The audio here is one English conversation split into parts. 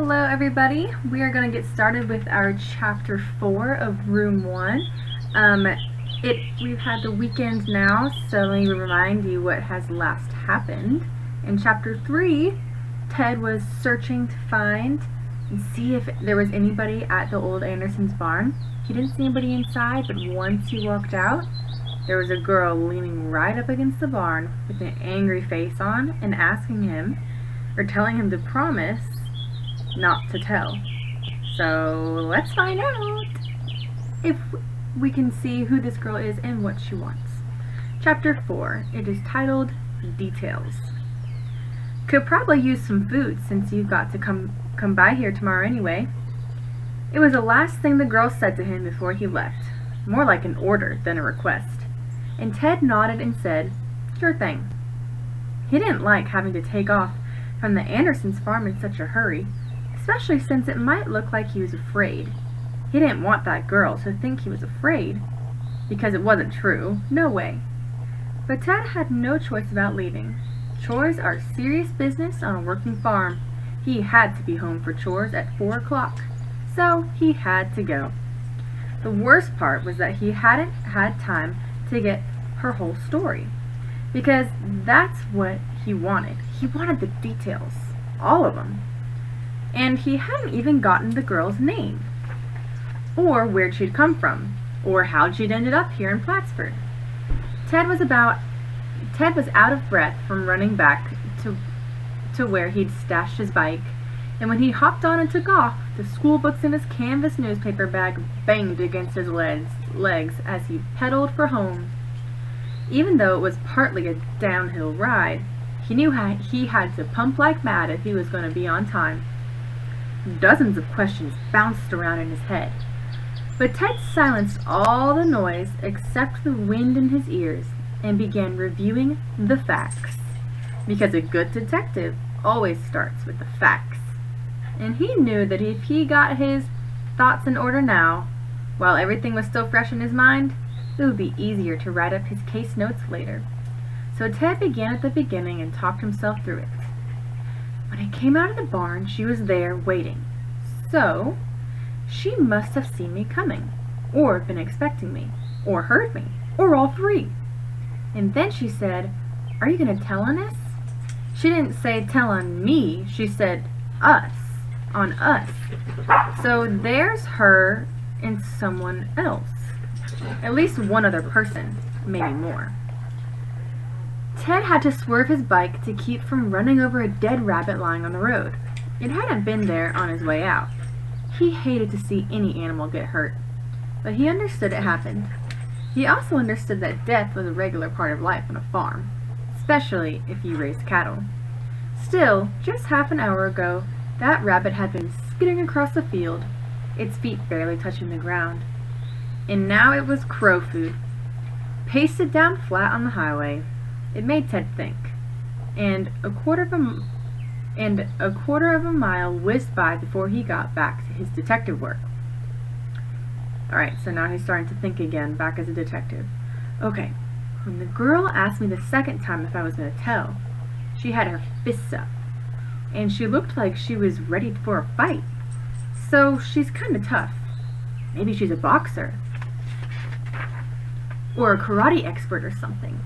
Hello everybody, we are going to get started with our chapter 4 of room 1. We've had the weekend now, so let me remind you what has last happened. In chapter 3, Ted was searching to find and see if there was anybody at the old Anderson's barn. He didn't see anybody inside, but once he walked out, there was a girl leaning right up against the barn with an angry face on and asking him, or telling him to promise not to tell. So let's find out if we can see who this girl is and what she wants. Chapter 4. It is titled Details. Could probably use some food since you've got to come by here tomorrow anyway. It was the last thing the girl said to him before he left. More like an order than a request. And Ted nodded and said, "Sure thing." He didn't like having to take off from the Andersons' farm in such a hurry, especially since it might look like he was afraid. He didn't want that girl to think he was afraid, because it wasn't true. No way. But Ted had no choice about leaving. Chores are serious business on a working farm. He had to be home for chores at 4 o'clock, so he had to go. The worst part was that he hadn't had time to get her whole story, because that's what he wanted. He wanted the details, all of them. And he hadn't even gotten the girl's name, or where she'd come from, or how she'd ended up here in Plattsburgh. Ted was out of breath from running back to where he'd stashed his bike, and when he hopped on and took off, the school books in his canvas newspaper bag banged against his legs as he pedaled for home. Even though it was partly a downhill ride, he knew he had to pump like mad if he was going to be on time. Dozens of questions bounced around in his head, but Ted silenced all the noise except the wind in his ears and began reviewing the facts, because a good detective always starts with the facts. And he knew that if he got his thoughts in order now, while everything was still fresh in his mind, it would be easier to write up his case notes later. So Ted began at the beginning and talked himself through it. When I came out of the barn, she was there waiting. So she must have seen me coming, or been expecting me, or heard me, or all three. And then she said, "Are you going to tell on us?" She didn't say tell on me, she said us, on us. So there's her and someone else. At least one other person, maybe more. Ted had to swerve his bike to keep from running over a dead rabbit lying on the road. It hadn't been there on his way out. He hated to see any animal get hurt, but he understood it happened. He also understood that death was a regular part of life on a farm, especially if you raised cattle. Still, just half an hour ago, that rabbit had been skidding across the field, its feet barely touching the ground. And now it was crow food, pasted down flat on the highway. It made Ted think, and a quarter of a mile whizzed by before he got back to his detective work. Alright, so now he's starting to think again, back as a detective. Okay, when the girl asked me the second time if I was going to tell, she had her fists up, and she looked like she was ready for a fight. So she's kind of tough. Maybe she's a boxer, or a karate expert or something.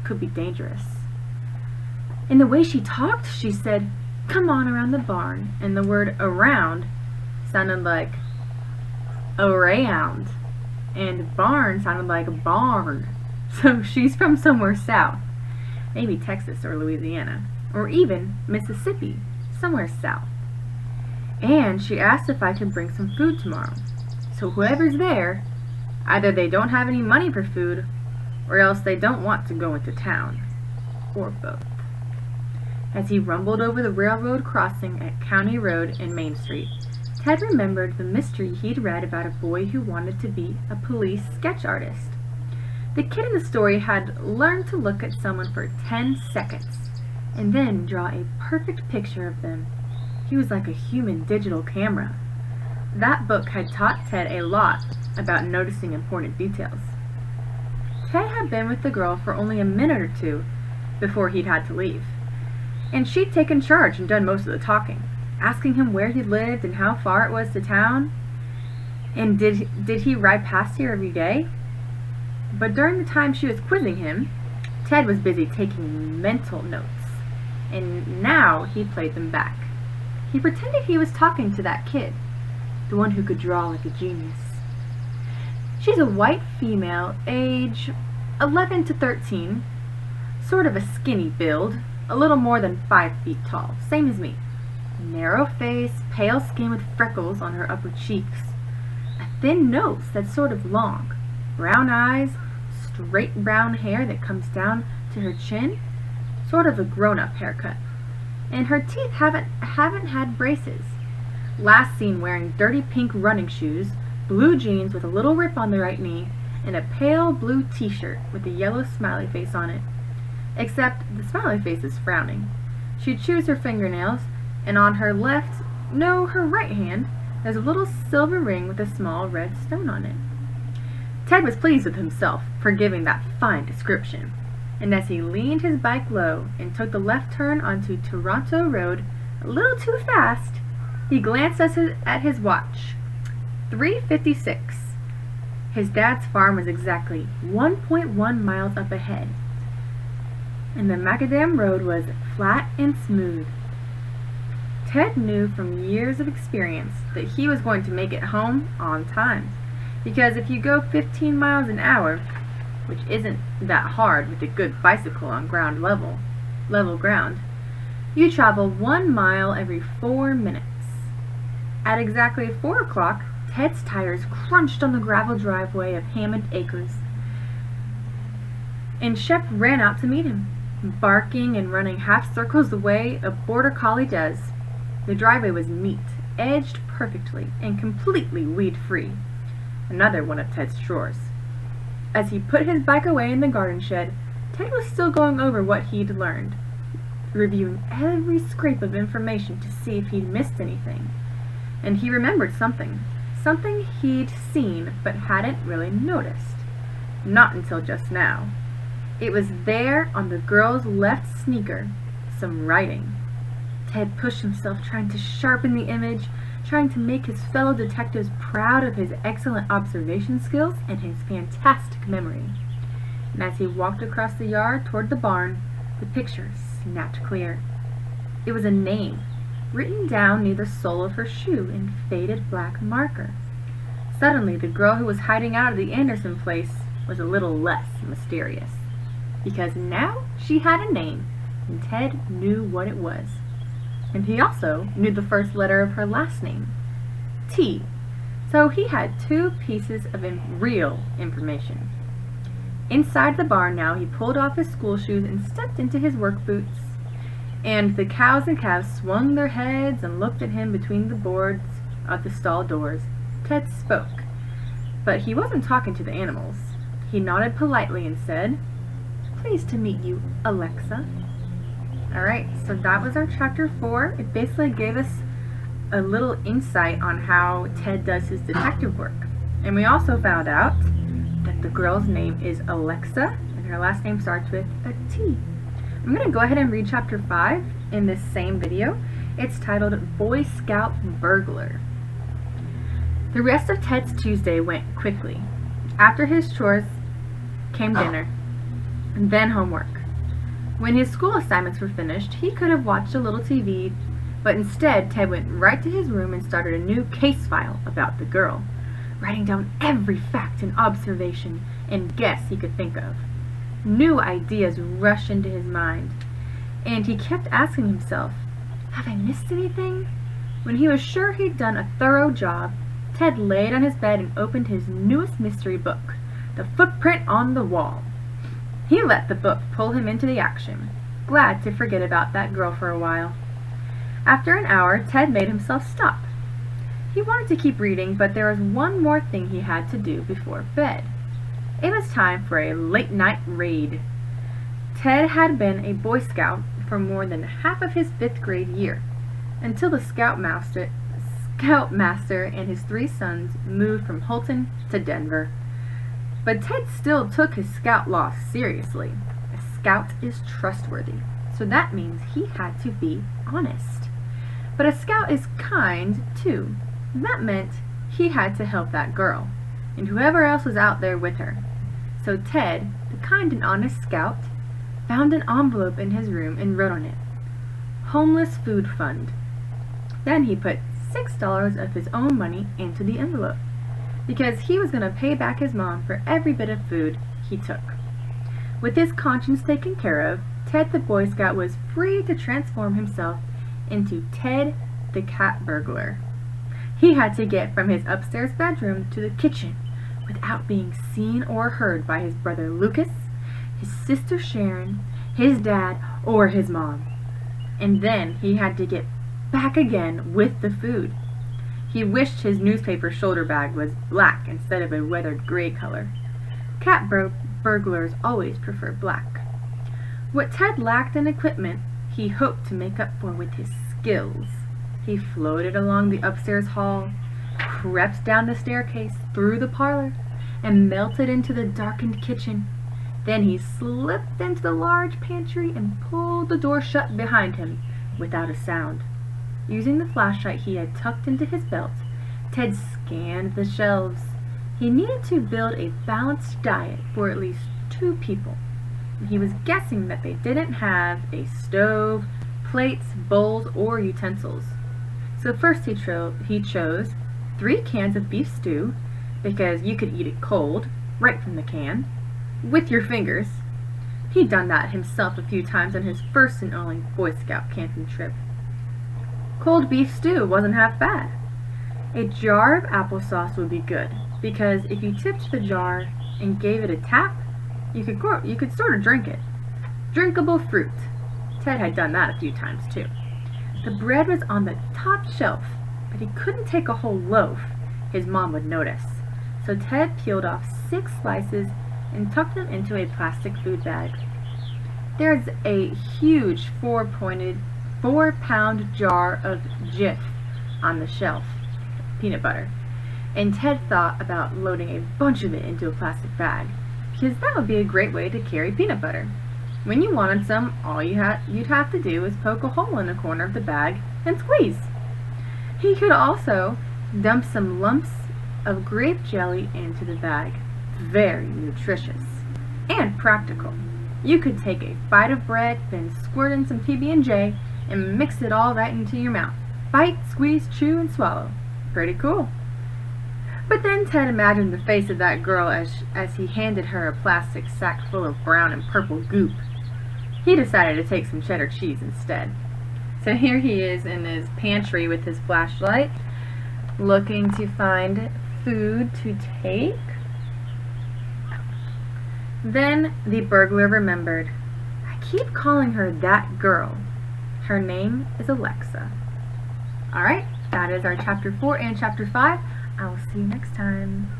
Could be dangerous. In the way she talked, she said, "Come on around the barn," and the word around sounded like around, and barn sounded like barn. So she's from somewhere south, maybe Texas or Louisiana, or even Mississippi, somewhere south. And she asked if I could bring some food tomorrow. So whoever's there, either they don't have any money for food, or else they don't want to go into town, or both. As he rumbled over the railroad crossing at County Road and Main Street, Ted remembered the mystery he'd read about a boy who wanted to be a police sketch artist. The kid in the story had learned to look at someone for 10 seconds, and then draw a perfect picture of them. He was like a human digital camera. That book had taught Ted a lot about noticing important details. Ted had been with the girl for only a minute or two before he'd had to leave, and she'd taken charge and done most of the talking. asking him where he lived and how far it was to town, and did he ride past here every day. But during the time she was quizzing him, Ted was busy taking mental notes, and now he played them back. He pretended he was talking to that kid, the one who could draw like a genius. She's a white female, age 11 to 13, sort of a skinny build, a little more than 5 feet tall, same as me. Narrow face, pale skin with freckles on her upper cheeks, a thin nose that's sort of long, brown eyes, straight brown hair that comes down to her chin, sort of a grown-up haircut. And her teeth haven't had braces. Last seen wearing dirty pink running shoes, blue jeans with a little rip on the right knee, and a pale blue t-shirt with a yellow smiley face on it. Except the smiley face is frowning. She chews her fingernails, and on her left, no, her right hand, there's a little silver ring with a small red stone on it. Ted was pleased with himself for giving that fine description, and as he leaned his bike low and took the left turn onto Toronto Road a little too fast, he glanced at his watch. 3:56. His dad's farm was exactly 1.1 miles up ahead, and the macadam road was flat and smooth. Ted knew from years of experience that he was going to make it home on time, because if you go 15 miles an hour, which isn't that hard with a good bicycle on level ground, you travel 1 mile every 4 minutes. At exactly 4 o'clock, Ted's tires crunched on the gravel driveway of Hammond Acres, and Shep ran out to meet him, barking and running half circles the way a border collie does. The driveway was neat, edged perfectly, and completely weed-free. Another one of Ted's chores. As he put his bike away in the garden shed, Ted was still going over what he'd learned, reviewing every scrap of information to see if he'd missed anything. And he remembered something he'd seen but hadn't really noticed. Not until just now. It was there on the girl's left sneaker, some writing. Ted pushed himself, trying to sharpen the image, trying to make his fellow detectives proud of his excellent observation skills and his fantastic memory. And as he walked across the yard toward the barn, the picture snapped clear. It was a name, written down near the sole of her shoe in faded black marker. Suddenly, the girl who was hiding out of the Anderson place was a little less mysterious, because now she had a name, and Ted knew what it was. And he also knew the first letter of her last name, T. So he had 2 pieces of real information. Inside the barn now, he pulled off his school shoes and stepped into his work boots. And the cows and calves swung their heads and looked at him between the boards of the stall doors. Ted spoke, but he wasn't talking to the animals. He nodded politely and said, "Pleased to meet you, Alexa." Alright, so that was our chapter 4. It basically gave us a little insight on how Ted does his detective work. And we also found out that the girl's name is Alexa, and her last name starts with a T. I'm going to go ahead and read chapter 5 in this same video. It's titled Boy Scout Burglar. The rest of Ted's Tuesday went quickly. After his chores came dinner, and then homework. When his school assignments were finished, he could have watched a little TV, but instead Ted went right to his room and started a new case file about the girl, writing down every fact and observation and guess he could think of. New ideas rushed into his mind, and he kept asking himself, "Have I missed anything?" When he was sure he'd done a thorough job, Ted laid on his bed and opened his newest mystery book, The Footprint on the Wall. He let the book pull him into the action, glad to forget about that girl for a while. After an hour, Ted made himself stop. He wanted to keep reading, but there was one more thing he had to do before bed. It was time for a late-night raid. Ted had been a Boy Scout for more than half of his 5th grade year, until the Scoutmaster and his 3 sons moved from Holton to Denver. But Ted still took his scout law seriously. A scout is trustworthy, so that means he had to be honest. But a scout is kind, too. That meant he had to help that girl, and whoever else was out there with her. So Ted, the kind and honest scout, found an envelope in his room and wrote on it, "Homeless Food Fund." Then he put $6 of his own money into the envelope, because he was going to pay back his mom for every bit of food he took. With his conscience taken care of, Ted the Boy Scout was free to transform himself into Ted the Cat Burglar. He had to get from his upstairs bedroom to the kitchen without being seen or heard by his brother Lucas, his sister Sharon, his dad, or his mom. And then he had to get back again with the food. He wished his newspaper shoulder bag was black instead of a weathered gray color. Cat burglars always prefer black. What Ted lacked in equipment, he hoped to make up for with his skills. He floated along the upstairs hall, crept down the staircase, through the parlor, and melted into the darkened kitchen. Then he slipped into the large pantry and pulled the door shut behind him without a sound. Using the flashlight he had tucked into his belt, Ted scanned the shelves. He needed to build a balanced diet for at least 2 people. He was guessing that they didn't have a stove, plates, bowls, or utensils. So first he chose 3 cans of beef stew, because you could eat it cold, right from the can, with your fingers. He'd done that himself a few times on his first and only Boy Scout camping trip. Cold beef stew wasn't half bad. A jar of applesauce would be good, because if you tipped the jar and gave it a tap, you could sort of drink it. Drinkable fruit. Ted had done that a few times too. The bread was on the top shelf, but he couldn't take a whole loaf. His mom would notice. So Ted peeled off 6 slices and tucked them into a plastic food bag. There's a huge 4-pound jar of Jif on the shelf, peanut butter, and Ted thought about loading a bunch of it into a plastic bag, because that would be a great way to carry peanut butter. When you wanted some, all you'd have to do is poke a hole in the corner of the bag and squeeze. He could also dump some lumps of grape jelly into the bag. Very nutritious and practical. You could take a bite of bread, then squirt in some PB&J and mix it all right into your mouth. Bite, squeeze, chew, and swallow. Pretty cool. But then Ted imagined the face of that girl as he handed her a plastic sack full of brown and purple goop. He decided to take some cheddar cheese instead. So here he is in his pantry with his flashlight, looking to find food to take. Then the burglar remembered, I keep calling her that girl. Her name is Alexa. Alright, that is our chapter 4 and chapter 5. I will see you next time.